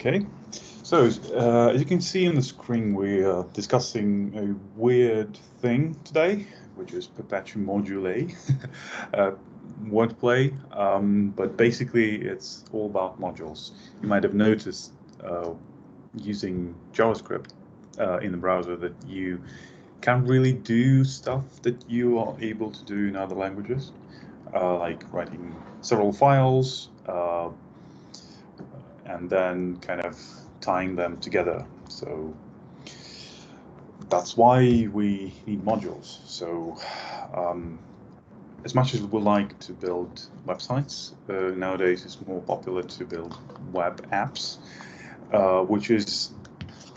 Okay, so as you can see on the screen, we are discussing a weird thing today, which is perpetual module wordplay, but basically it's all about modules. You might have noticed using JavaScript in the browser that you can't really do stuff that you are able to do in other languages, like writing several files, and then kind of tying them together. So that's why we need modules. So as much as we like to build websites, nowadays it's more popular to build web apps, which is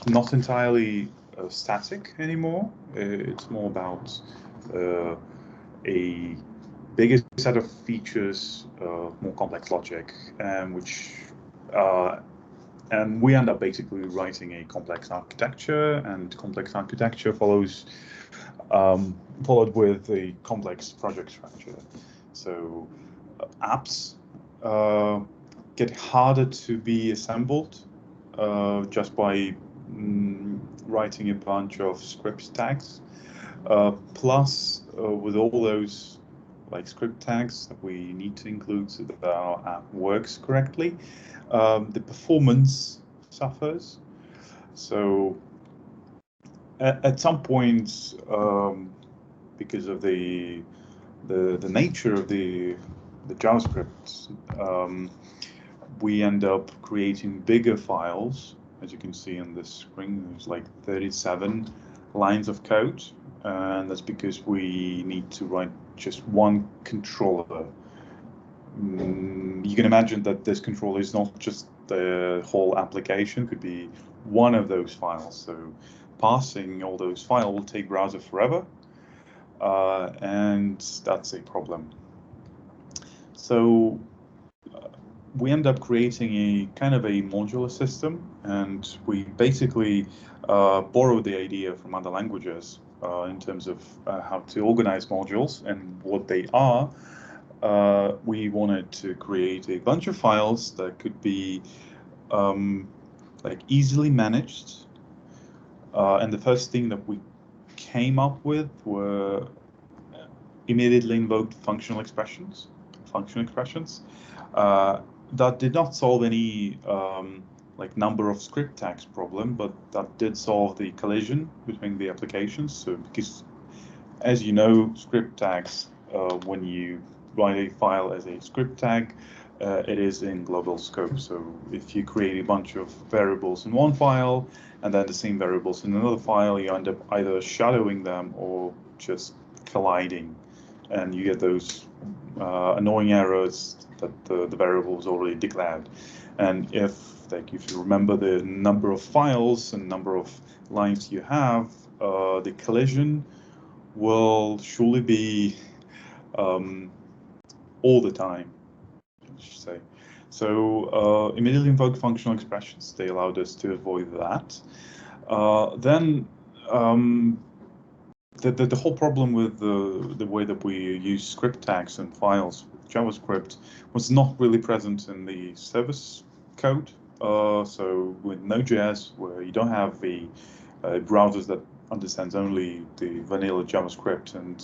not entirely static anymore. It's more about a bigger set of features, more complex logic, and we end up basically writing a complex architecture, and complex architecture followed with a complex project structure. So apps get harder to be assembled just by writing a bunch of script tags. Plus, with all those script tags that we need to include so that our app works correctly, the performance suffers. So at some point, because of the nature of the JavaScript, we end up creating bigger files. As you can see on the screen, there's like 37 lines of code, and that's because we need to write just one controller. You can imagine that this controller is not just the whole application, could be one of those files. So parsing all those files will take browser forever, and that's a problem. So we end up creating a kind of a modular system, and we basically borrow the idea from other languages in terms of how to organize modules and what they are. We wanted to create a bunch of files that could be easily managed. And the first thing that we came up with were immediately invoked functional expressions. That did not solve any number of script tags problem, but that did solve the collision between the applications. So because, as you know, script tags, when you write a file as a script tag, it is in global scope. So if you create a bunch of variables in one file and then the same variables in another file, you end up either shadowing them or just colliding, and you get those annoying errors that the variable is already declared. And if you remember the number of files and number of lines you have, the collision will surely be all the time, I should say. So immediately invoked functional expressions, they allowed us to avoid that. Then the whole problem with the way that we use script tags and files with JavaScript was not really present in the service code. So with Node.js, where you don't have the browsers that understands only the vanilla JavaScript and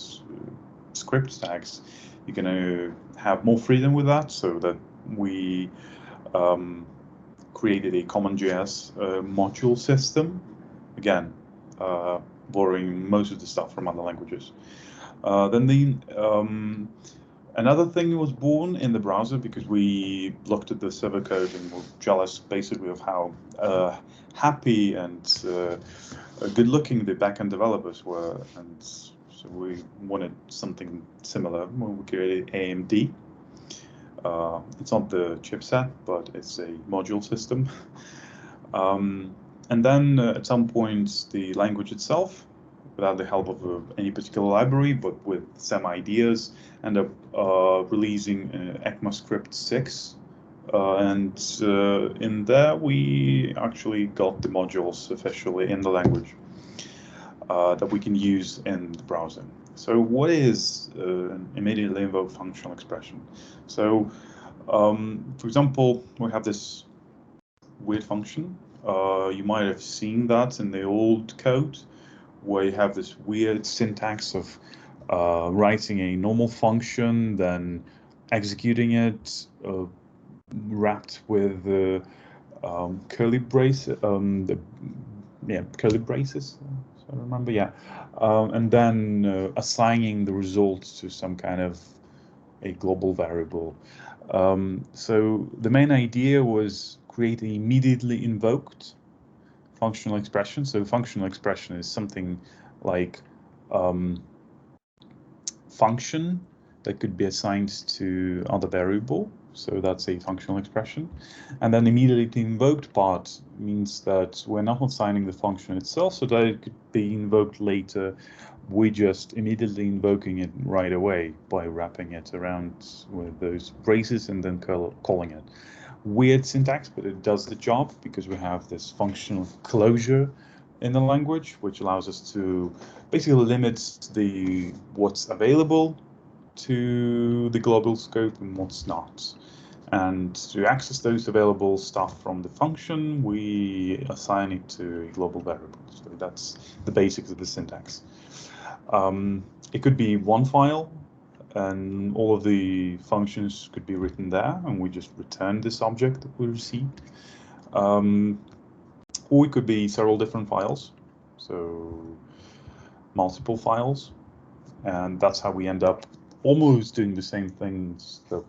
script tags, you're going to have more freedom with that, so that we created a CommonJS module system, again, borrowing most of the stuff from other languages. Then another thing was born in the browser because we looked at the server code and were jealous basically of how happy and good-looking the backend developers were, and so we wanted something similar when we created AMD. It's not the chipset, but it's a module system. And then at some point, the language itself, without the help of any particular library, but with some ideas, end up releasing ECMAScript 6. And in there, we actually got the modules officially in the language that we can use in the browser. So what is an immediately invoked functional expression? So, for example, we have this weird function. You might have seen that in the old code, where you have this weird syntax of writing a normal function, then executing it, wrapped with curly braces. Curly braces. I remember, yeah, and then assigning the results to some kind of a global variable. So the main idea was create an immediately invoked functional expression. So functional expression is something like function that could be assigned to other variable. So that's a functional expression. And then immediately invoked part means that we're not assigning the function itself so that it could be invoked later. We're just immediately invoking it right away by wrapping it around with those braces and then calling it. Weird syntax, but it does the job because we have this functional closure in the language, which allows us to basically limit what's available to the global scope and what's not. And to access those available stuff from the function, we assign it to a global variable. So that's the basics of the syntax. It could be one file, and all of the functions could be written there, and we just return this object that we received. Or it could be several different files, so multiple files, and that's how we end up almost doing the same things that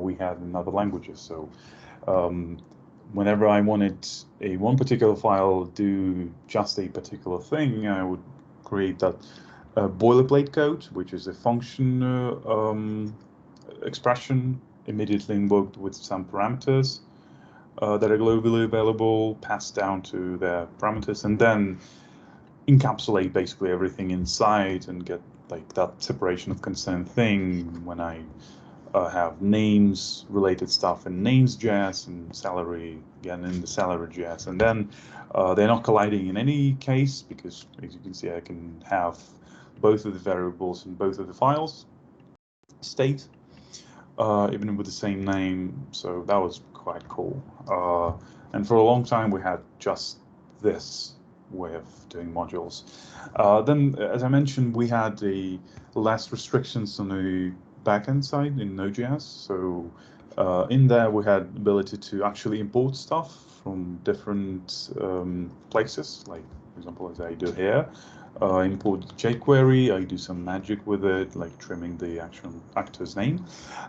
we had in other languages. So whenever I wanted one particular file do just a particular thing, I would create that boilerplate code, which is a function expression immediately invoked with some parameters that are globally available, passed down to their parameters, and then encapsulate basically everything inside and get like that separation of concern thing when I have names related stuff in names.js and salary again in the salary.js, and then they're not colliding in any case because, as you can see, I can have both of the variables in both of the files state even with the same name. So that was quite cool. And for a long time we had just this way of doing modules. Then, as I mentioned, we had less restrictions on the backend side in Node.js. So in there we had ability to actually import stuff from different places, like for example as I do here. Import jQuery, I do some magic with it, like trimming the actual actor's name.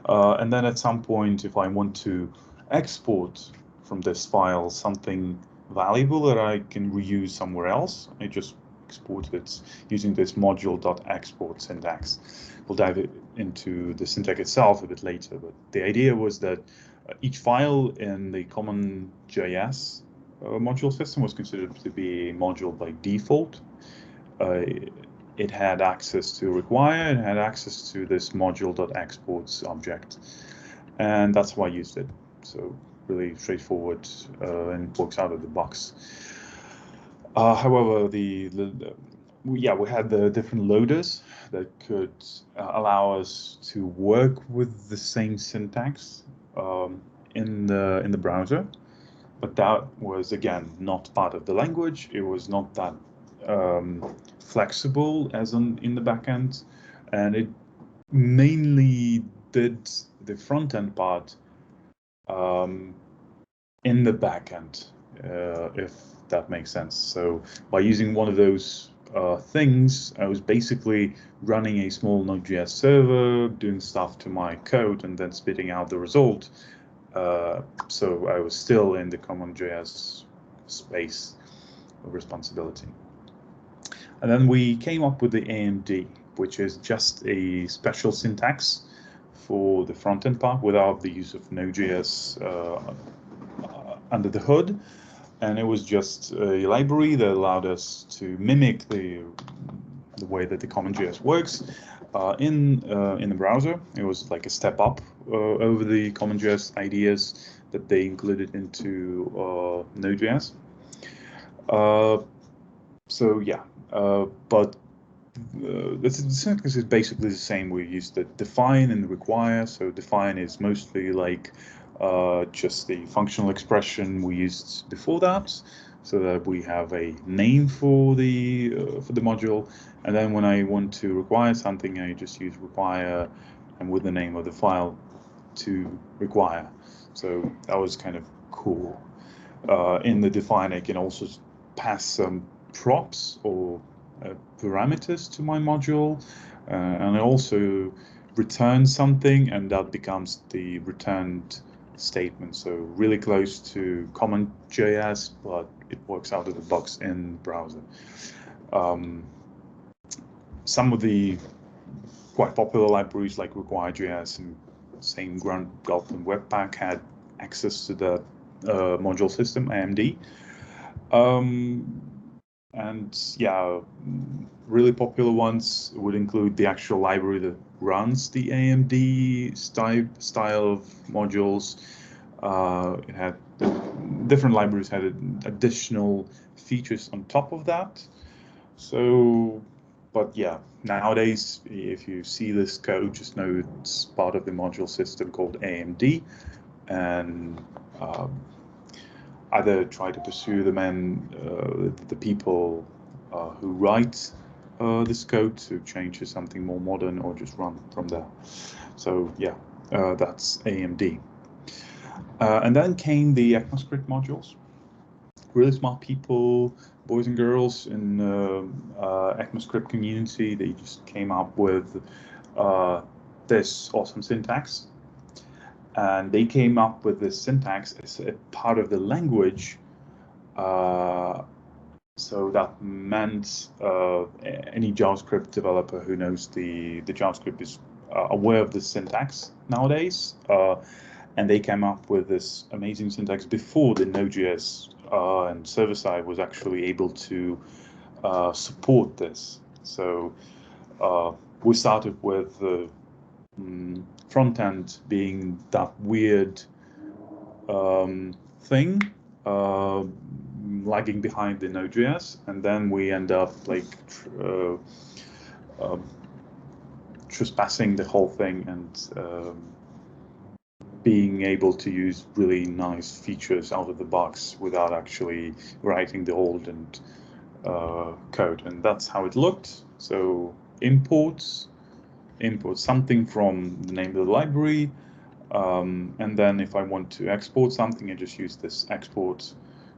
And then at some point, if I want to export from this file something valuable that I can reuse somewhere else, I just export it using this module.export syntax. We'll dive into the syntax itself a bit later, but the idea was that each file in the CommonJS module system was considered to be a module by default. It had access to require, it had access to this module.exports object, and that's why I used it. So really straightforward and works out of the box. However, we had the different loaders that could allow us to work with the same syntax in the browser, but that was again not part of the language. It was not that flexible as in the backend, and it mainly did the front end part in the backend, if that makes sense. So by using one of those things, I was basically running a small Node.js server, doing stuff to my code, and then spitting out the result. So I was still in the CommonJS space of responsibility. And then we came up with the AMD, which is just a special syntax for the front-end part without the use of Node.js under the hood. And it was just a library that allowed us to mimic the way that the CommonJS works in the browser. It was like a step up over the CommonJS ideas that they included into Node.js. So yeah, but the syntax is basically the same. We use the define and the require. So define is mostly like just the functional expression we used before that, so that we have a name for the module. And then when I want to require something, I just use require and with the name of the file to require. So that was kind of cool. In the define, I can also pass some props or parameters to my module, and I also return something, and that becomes the returned statement. So really close to CommonJS, but it works out of the box in the browser. Some of the quite popular libraries like require.js and same Gulp and Webpack had access to the module system, AMD. And yeah, really popular ones would include the actual library that runs the AMD style of modules. It had different libraries had additional features on top of that. So, but yeah, nowadays, if you see this code, just know it's part of the module system called AMD, and either try to pursue them and the people who write this code to change to something more modern, or just run from there. So yeah, that's AMD. And then came the ECMAScript modules. Really smart people, boys and girls in ECMAScript community, they just came up with this awesome syntax. And they came up with this syntax as a part of the language. So that meant any JavaScript developer who knows the JavaScript is aware of the syntax nowadays. And they came up with this amazing syntax before the Node.js and server-side was actually able to support this. So we started with the front end being that weird thing, lagging behind the Node.js, and then we end up like trespassing the whole thing and being able to use really nice features out of the box without actually writing the old and code. And that's how it looked. So import something from the name of the library, and then if I want to export something, I just use this export.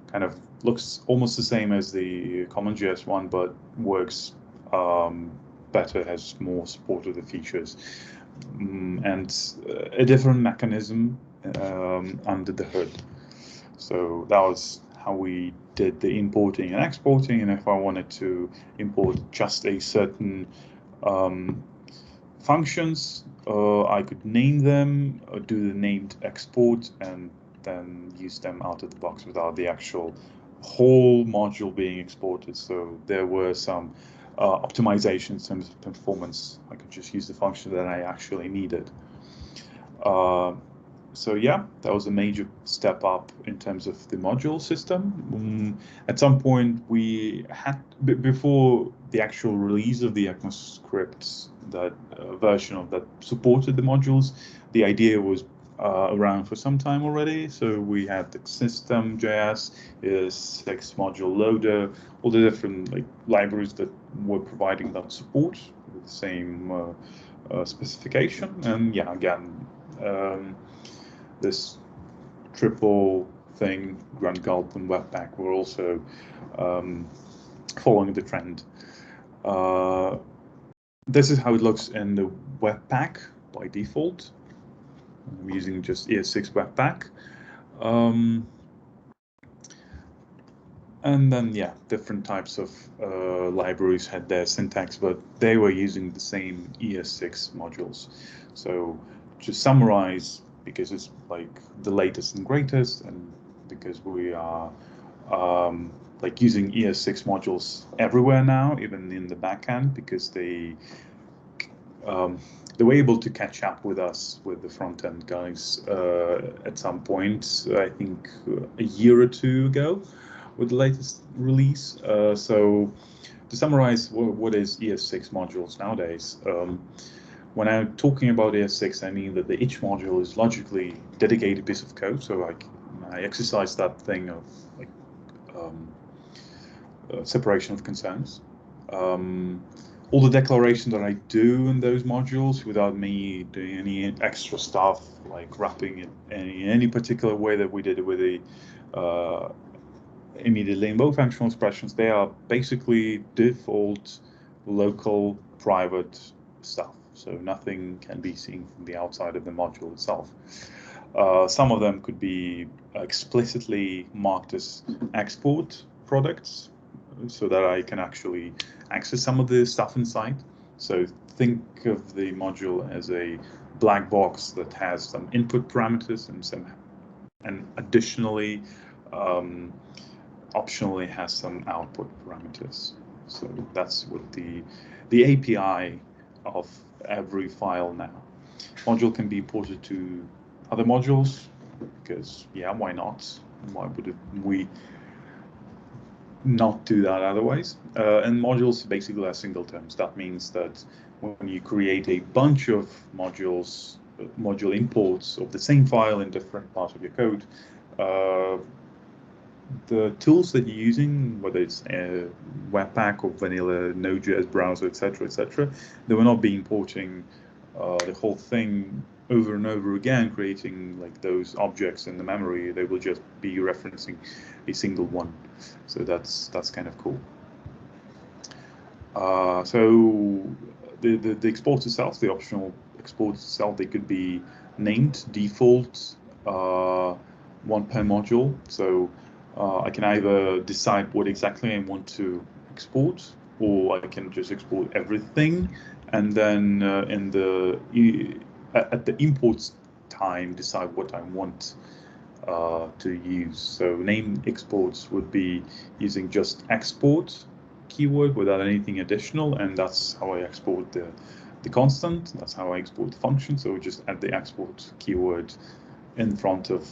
Kind of looks almost the same as the CommonJS one, but works better, has more support of the features, and a different mechanism under the hood. So that was how we did the importing and exporting. And if I wanted to import just a certain functions, I could name them, do the named export, and then use them out of the box without the actual whole module being exported. So there were some optimizations in terms of performance. I could just use the function that I actually needed. So yeah, that was a major step up in terms of the module system. At some point, we had, before the actual release of the ECMAScript, that version of that supported the modules, the idea was around for some time already. So we had the system.js, ES6 module loader, all the different libraries that were providing that support with the same specification. And yeah, again, this triple thing, Gulp and Webpack, were also following the trend. This is how it looks in the Webpack by default. I'm using just ES6 Webpack. And then, yeah, different types of libraries had their syntax, but they were using the same ES6 modules. So to summarize, because it's like the latest and greatest, and because we are like using ES6 modules everywhere now, even in the backend, because they were able to catch up with us, with the front end guys, at some point, I think a year or two ago, with the latest release. So to summarize, what is ES6 modules nowadays? when I'm talking about ES6, I mean that each module is logically dedicated piece of code. So I exercise that thing of like separation of concerns. All the declarations that I do in those modules without me doing any extra stuff like wrapping it in any particular way that we did it with the immediately in both functional expressions, they are basically default local private stuff. So nothing can be seen from the outside of the module itself. Some of them could be explicitly marked as export products so that I can actually access some of the stuff inside. So think of the module as a black box that has some input parameters and additionally optionally has some output parameters. So that's what the API of every file now. Module can be imported to other modules because yeah, why not? Why would we not do that otherwise? And modules basically are singletons. That means that when you create a bunch of modules, module imports of the same file in different parts of your code, the tools that you're using, whether it's Webpack or vanilla Node.js browser, etc., they will not be importing the whole thing over and over again, creating like those objects in the memory. They will just be referencing a single one. So that's kind of cool. So the export itself, the optional export itself, they could be named default one per module. So I can either decide what exactly I want to export, or I can just export everything, and then at the import time decide what I want to use. So named exports would be using just export keyword without anything additional, and that's how I export the constant. That's how I export the function. So we just add the export keyword in front of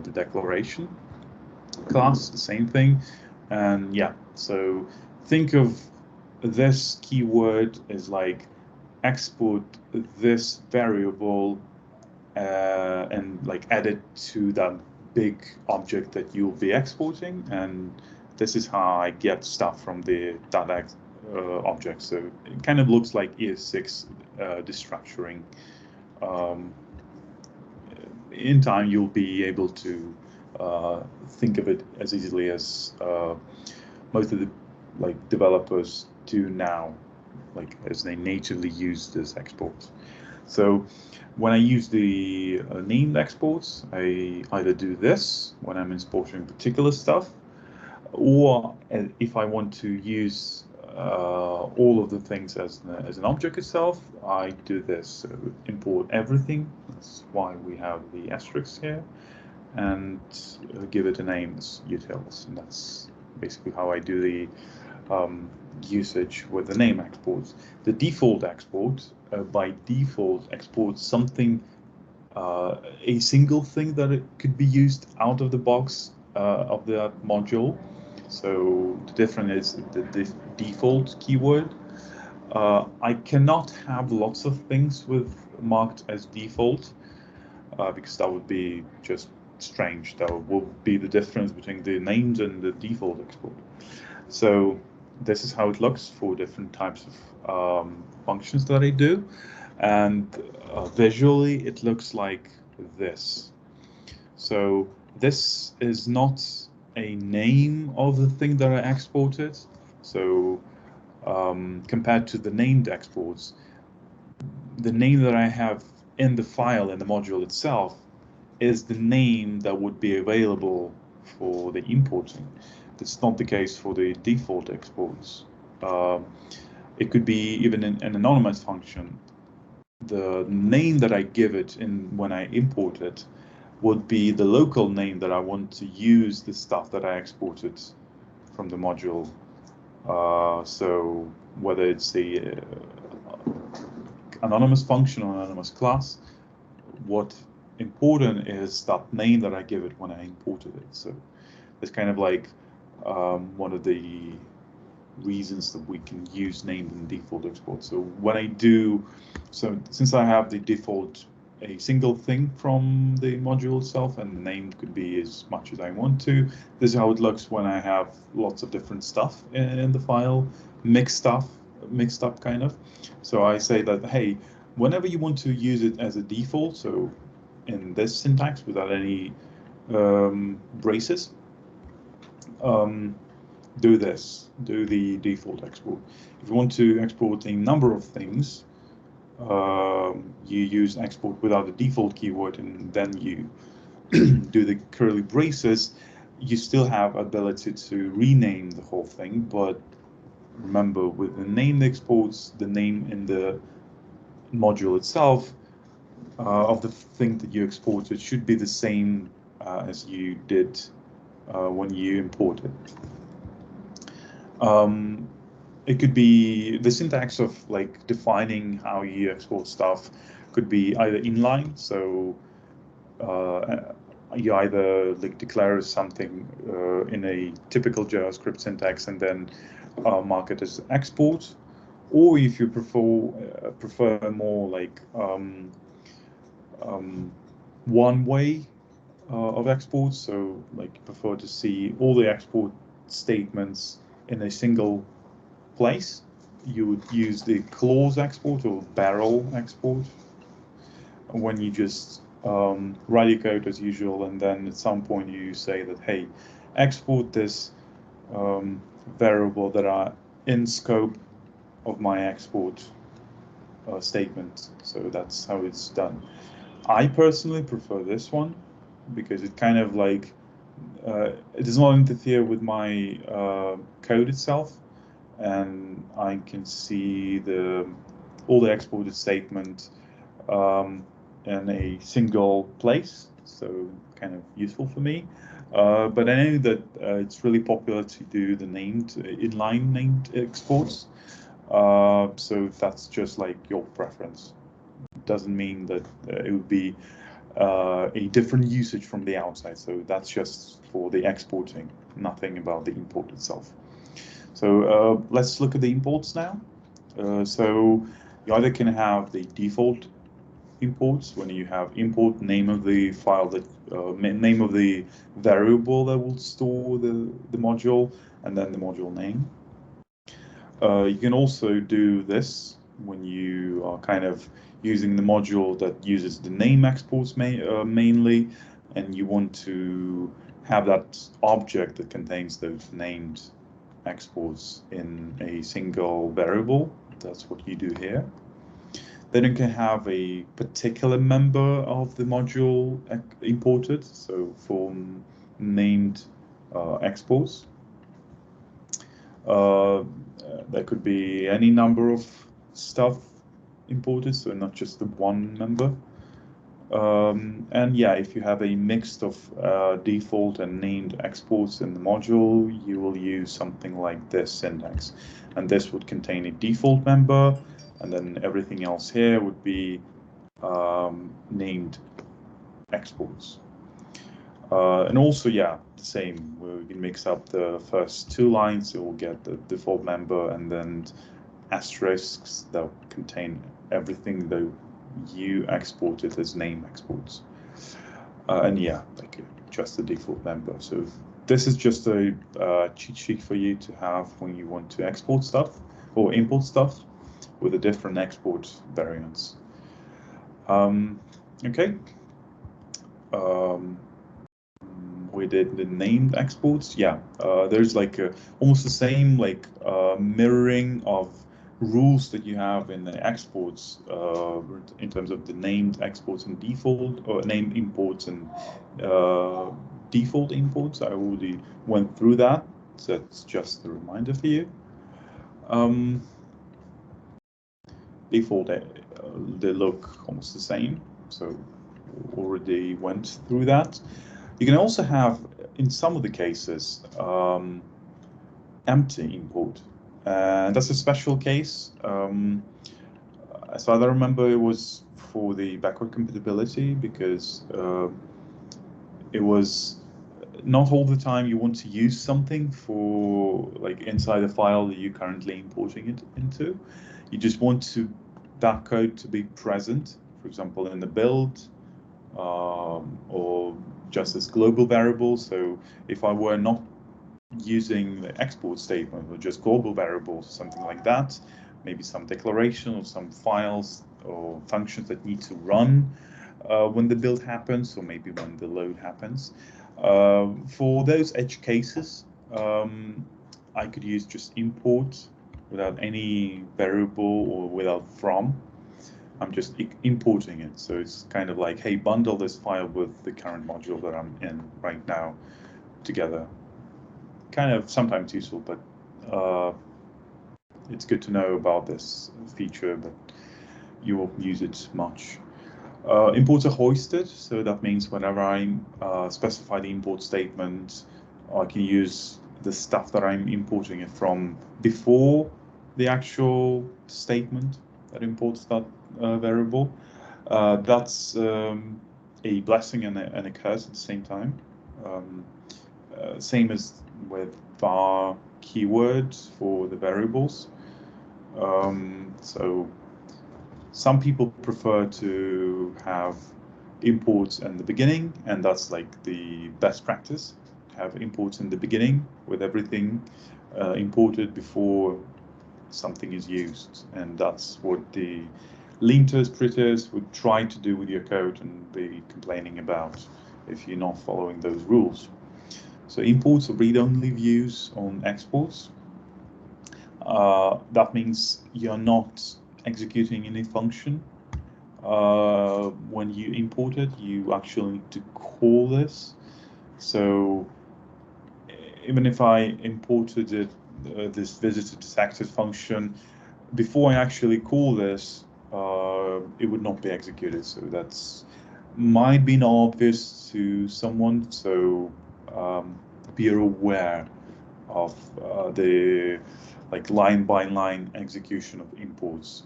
the declaration class, the same thing. And yeah, so think of this keyword as like export this variable and like add it to that big object that you'll be exporting, and this is how I get stuff from the that object. So it kind of looks like ES6 destructuring. In time, you'll be able to think of it as easily as most of the developers do now, as they natively use this export. So when I use the named exports, I either do this when I'm exporting particular stuff, or if I want to use all of the things as an object itself, I do this. So import everything. That's why we have the asterisk here, and give it a name as utils. And that's basically how I do the usage with the name exports. The default export by default exports something, a single thing that it could be used out of the box of the module. So the difference is the default keyword. I cannot have lots of things with marked as default because that would be just strange. That would be the difference between the named and the default export. So this is how it looks for different types of functions that I do, and visually it looks like this. So this is not a name of the thing that I exported. So compared to the named exports, the name that I have in the file in the module itself is the name that would be available for the importing. That's not the case for the default exports. It could be even an anonymous function. The name that I give it when I import it would be the local name that I want to use the stuff that I exported from the module. So whether it's the anonymous function or anonymous class, what important is that name that I give it when I imported it. So it's kind of like one of the reasons that we can use named and default export. So when I do, so since I have the default a single thing from the module itself, and the name could be as much as I want to. This is how it looks when I have lots of different stuff in the file, mixed up kind of. So I say that, hey, whenever you want to use it as a default, so in this syntax without any braces, do this, do the default export. If you want to export a number of things, you use export without the default keyword, and then you do the curly braces. You still have ability to rename the whole thing, but remember, with the named exports, the name in the module itself of the thing that you exported should be the same as you did when you imported. It could be the syntax of like defining how you export stuff could be either inline, so you either like declare something in a typical JavaScript syntax and then mark it as export, or if you prefer more like one way of export, so like you prefer to see all the export statements in a single place, you would use the clause export or barrel export, when you just write your code as usual, and then at some point you say that, hey, export this variable that are in scope of my export statement. So that's how it's done. I personally prefer this one because it kind of like it does not interfere with my code itself, and I can see all the exported statement in a single place, so kind of useful for me. But I know that it's really popular to do the inline named exports. So that's just like your preference. It doesn't mean that it would be a different usage from the outside. So that's just for the exporting, nothing about the import itself. So let's look at the imports now. So you either can have the default imports when you have import name of the file, that name of the variable that will store the module, and then the module name. You can also do this when you are kind of using the module that uses the name exports mainly, and you want to have that object that contains those named exports in a single variable. That's what you do here. Then you can have a particular member of the module imported, so for named exports. There could be any number of stuff imported, so not just the one member. And yeah, if you have a mix of default and named exports in the module, you will use something like this syntax. And this would contain a default member, and then everything else here would be named exports. And also, yeah, the same. We can mix up the first two lines, so we'll get the default member and then asterisks that contain everything that you exported as name exports. And yeah, like just the default member. So this is just a cheat sheet for you to have when you want to export stuff or import stuff with the different export variants. Okay. We did the named exports. Yeah, there's like almost the same like mirroring of rules that you have in the exports in terms of the named exports and default, or named imports and default imports. I already went through that, so that's just a reminder for you. Default, they look almost the same, so already went through that. You can also have, in some of the cases, empty import. And that's a special case. As far as I remember, it was for the backward compatibility, because it was not all the time you want to use something for like inside a file that you're currently importing it into. You just want that code to be present, for example, in the build, or just as global variables. So if I were not using the export statement or just global variables or something like that, maybe some declaration or some files or functions that need to run when the build happens, or maybe when the load happens. For those edge cases, I could use just import without any variable or without from. I'm just importing it. So it's kind of like, hey, bundle this file with the current module that I'm in right now together. Kind of sometimes useful, but it's good to know about this feature, but you won't use it much. Imports are hoisted, so that means whenever I specify the import statement, I can use the stuff that I'm importing it from before the actual statement that imports that variable. That's a blessing and a curse at the same time. Same as with var keywords for the variables. So some people prefer to have imports in the beginning, and that's like the best practice. Have imports in the beginning with everything imported before something is used, and that's what the lean-test splitters would try to do with your code and be complaining about if you're not following those rules. So imports are read-only views on exports. That means you're not executing any function. When you import it, you actually need to call this. So even if I imported it, this visitor to success function, before I actually call this, it would not be executed. So that's might be not obvious to someone. So be aware of the like line by line execution of imports.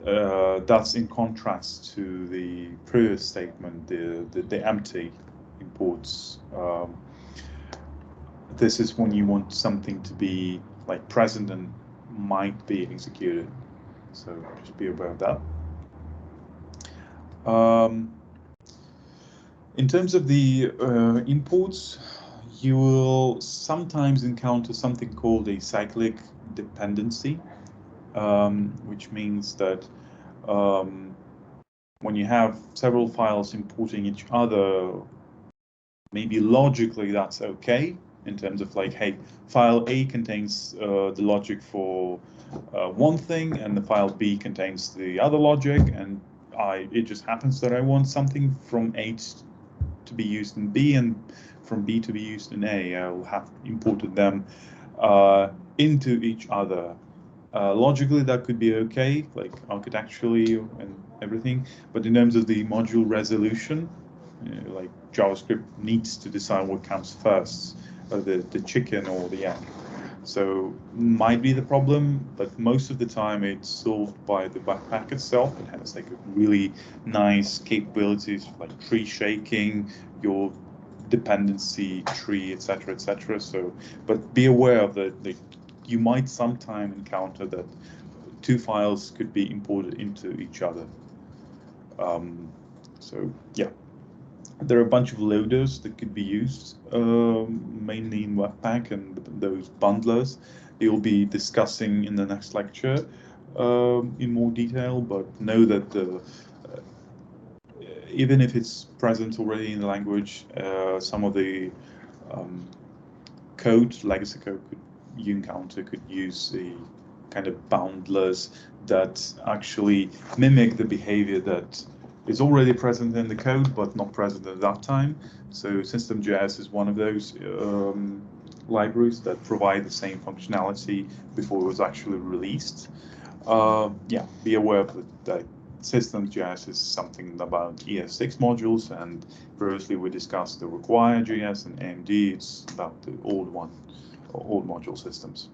That's in contrast to the previous statement, the empty imports. This is when you want something to be like present and might be executed. So just be aware of that. In terms of the imports, you will sometimes encounter something called a cyclic dependency, which means that when you have several files importing each other, maybe logically that's okay in terms of like, hey, file A contains the logic for one thing, and the file B contains the other logic, and it just happens that I want something from A to be used in B and from B to be used in A. I'll have imported them into each other. Logically, that could be okay, like architecturally and everything, but in terms of the module resolution, like JavaScript needs to decide what comes first, the chicken or the egg. So might be the problem, but most of the time it's solved by the Webpack itself. It has like a really nice capabilities like tree shaking, your dependency tree, etc., etc. So, but be aware of that. You might sometime encounter that two files could be imported into each other. So yeah. There are a bunch of loaders that could be used, mainly in Webpack and those bundlers. You'll be discussing in the next lecture in more detail, but know that even if it's present already in the language, some of the legacy code you encounter could use the kind of boundlers that actually mimic the behavior that is already present in the code, but not present at that time. So System.js is one of those libraries that provide the same functionality before it was actually released. Yeah, be aware that System.js is something about ES6 modules, and previously we discussed the require.js and AMD. It's about the old module systems.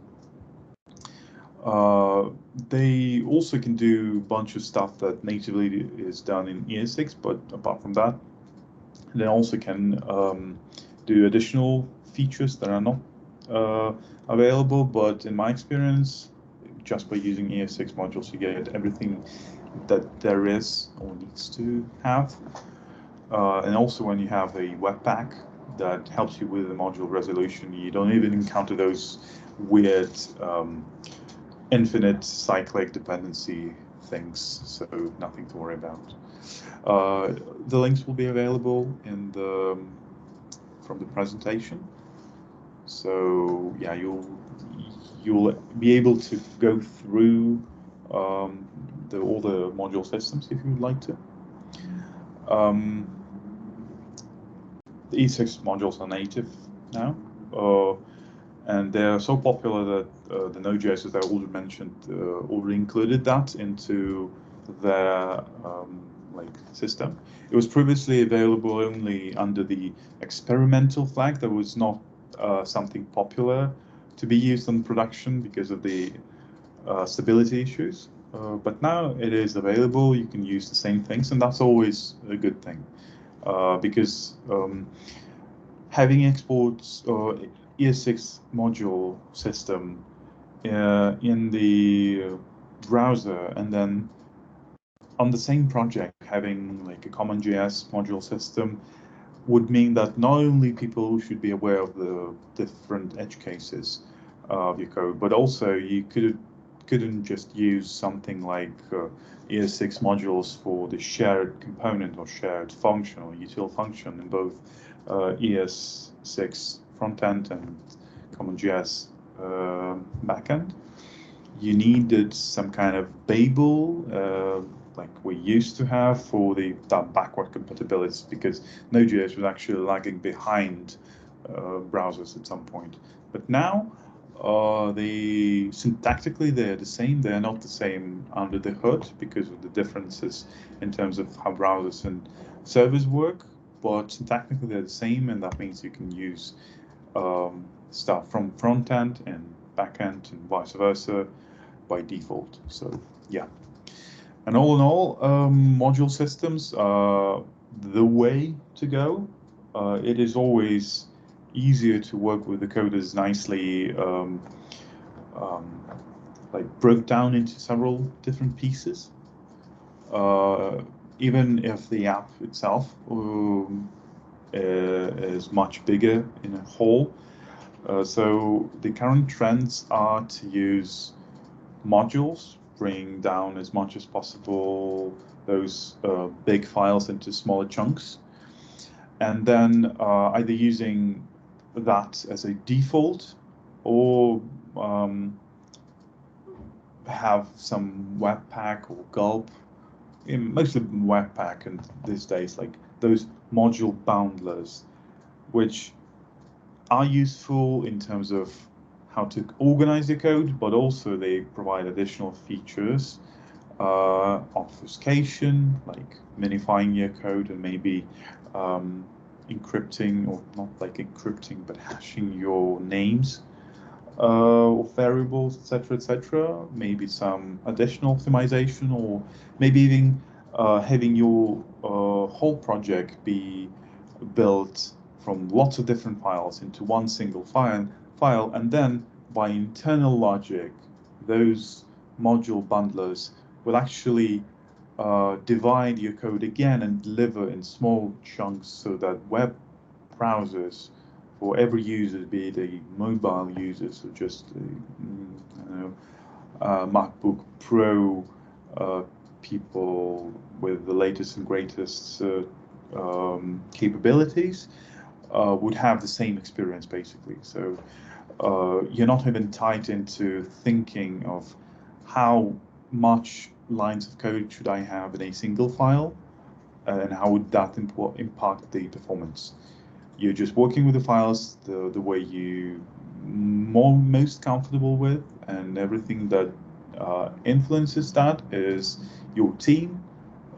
They also can do a bunch of stuff that natively is done in ES6, but apart from that, they also can do additional features that are not available, but in my experience, just by using ES6 modules, you get everything that there is or needs to have. And also when you have a Webpack that helps you with the module resolution, you don't even encounter those weird infinite cyclic dependency things, so nothing to worry about. The links will be available in from the presentation. So yeah, you'll be able to go through all the module systems if you would like to. The E6 modules are native now, and they're so popular that the Node.js, as I already mentioned, already included that into their system. It was previously available only under the experimental flag. That was not something popular to be used in production because of the stability issues. But now it is available. You can use the same things, and that's always a good thing because having exports ES6 module system in the browser, and then on the same project having like a CommonJS module system would mean that not only people should be aware of the different edge cases of your code, but also you couldn't just use something like ES6 modules for the shared component or shared function or util function in both ES6 frontend and CommonJS backend. You needed some kind of Babel, like we used to have for that backward compatibility, because Node.js was actually lagging behind browsers at some point. But now, syntactically they're the same. They're not the same under the hood because of the differences in terms of how browsers and servers work. But syntactically they're the same, and that means you can use stuff from front end and back end and vice versa by default. So yeah. And all in all, module systems are the way to go. It is always easier to work with the code is nicely like broke down into several different pieces. Even if the app itself is much bigger in a whole. So the current trends are to use modules, bring down as much as possible those big files into smaller chunks, and then either using that as a default or have some Webpack or Gulp, mostly Webpack, and these days like those module boundlers, which are useful in terms of how to organize your code, but also they provide additional features, obfuscation, like minifying your code and maybe encrypting, or not like encrypting, but hashing your names of variables, etc., maybe some additional optimization, or maybe even having your whole project be built from lots of different files into one single file, and then by internal logic, those module bundlers will actually divide your code again and deliver in small chunks, so that web browsers for every user, be it a mobile user, so just MacBook Pro people with the latest and greatest capabilities, would have the same experience basically. So you're not even tied into thinking of how much lines of code should I have in a single file, and how would that impact the performance. You're just working with the files the way you most comfortable with, and everything that influences that is your team,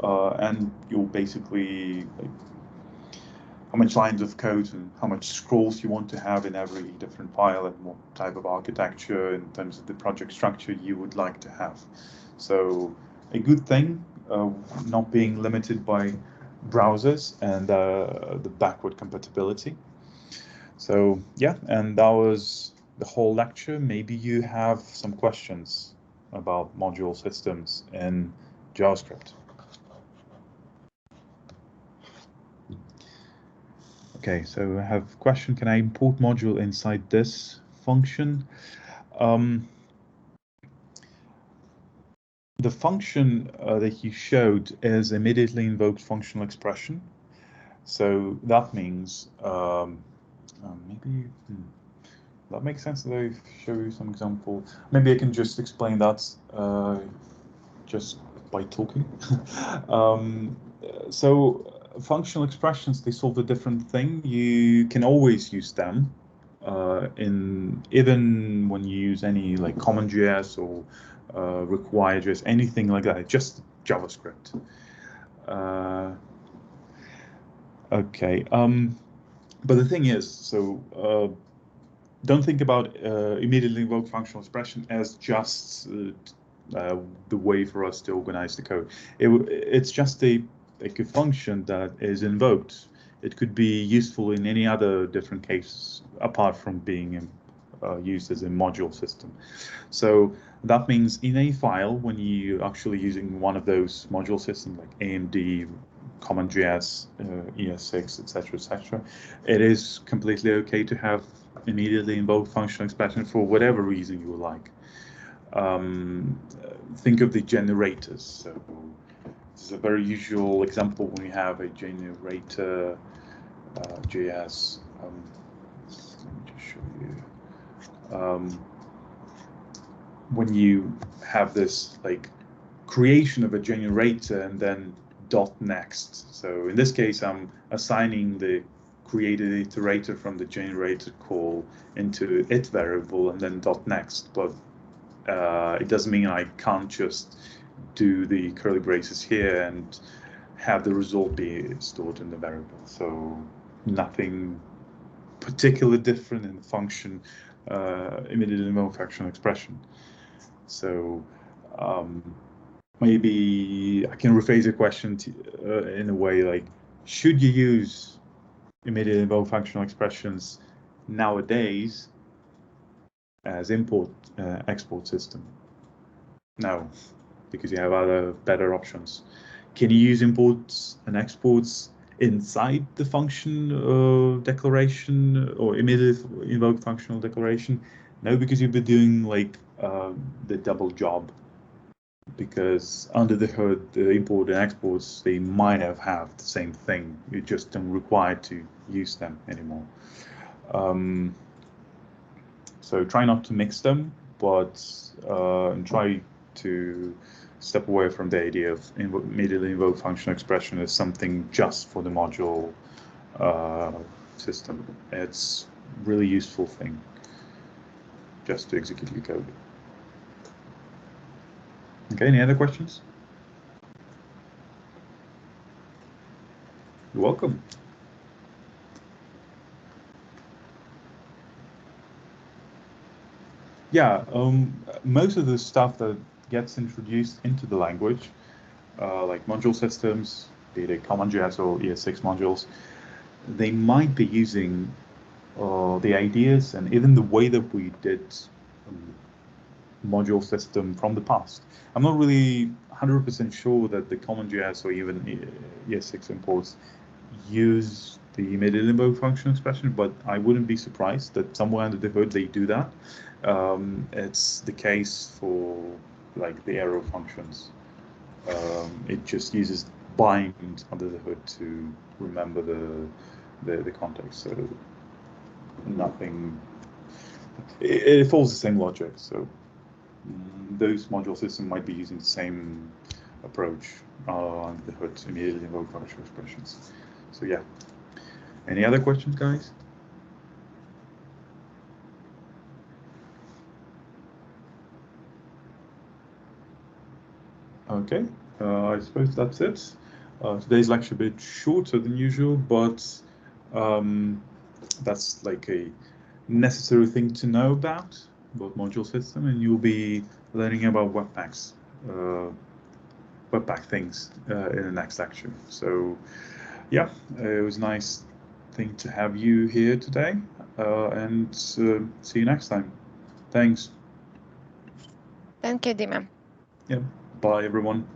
and you're basically like how much lines of code and how much scrolls you want to have in every different file, and what type of architecture in terms of the project structure you would like to have. So a good thing, not being limited by browsers and the backward compatibility. So yeah, and that was the whole lecture. Maybe you have some questions about module systems in JavaScript. Okay, so I have a question. Can I import module inside this function? The function that you showed is immediately invoked functional expression. So that means maybe that makes sense that I show you some example. Maybe I can just explain that just by talking. So functional expressions, they solve a different thing. You can always use them even when you use any like CommonJS or require.js, anything like that, just JavaScript. Okay, but the thing is, so don't think about immediately invoked functional expression as just the way for us to organize the code. It's just a function that is invoked. It could be useful in any other different case apart from being used as a module system. So that means in a file, when you're actually using one of those module systems like AMD, CommonJS, ES6, etc., it is completely okay to have immediately invoked functional expression for whatever reason you would like. Think of the generators. So this is a very usual example when you have a generator JS. Let me just show you. When you have this like creation of a generator and then .next. So in this case, I'm assigning the created iterator from the generator call into it variable and then .next. But it doesn't mean I can't just do the curly braces here and have the result be stored in the variable. So nothing particularly different in the function immediately invoked functional expression. So maybe I can rephrase the question in a way like, should you use immediately invoked functional expressions nowadays as import export system? No, because you have other better options. Can you use imports and exports inside the function declaration or immediately invoked functional declaration? No, because you'll be doing like the double job. Because under the hood, the import and exports, they might have the same thing. You just don't require to use them anymore. So try not to mix them, but and try to step away from the idea of immediately invoked functional expression as something just for the module system. It's a really useful thing just to execute your code. Okay, any other questions? You're welcome. Yeah, most of the stuff that gets introduced into the language, like module systems, be it CommonJS or ES6 modules, they might be using the ideas and even the way that we did module system from the past. I'm not really 100% sure that the CommonJS or even ES6 imports use the immediate invoked function expression, but I wouldn't be surprised that somewhere under the hood they do that. It's the case for like the arrow functions. It just uses bind under the hood to remember the context. So nothing. It follows the same logic. So those module systems might be using the same approach under the hood to immediately invoke functional expressions. So yeah. Any other questions, guys? Okay, I suppose that's it. Today's lecture a bit shorter than usual, but that's like a necessary thing to know about module system, and you'll be learning about Webpack things in the next lecture. So yeah, it was a nice thing to have you here today. and see you next time. Thanks. Thank you, Dima. Yeah. Bye, everyone.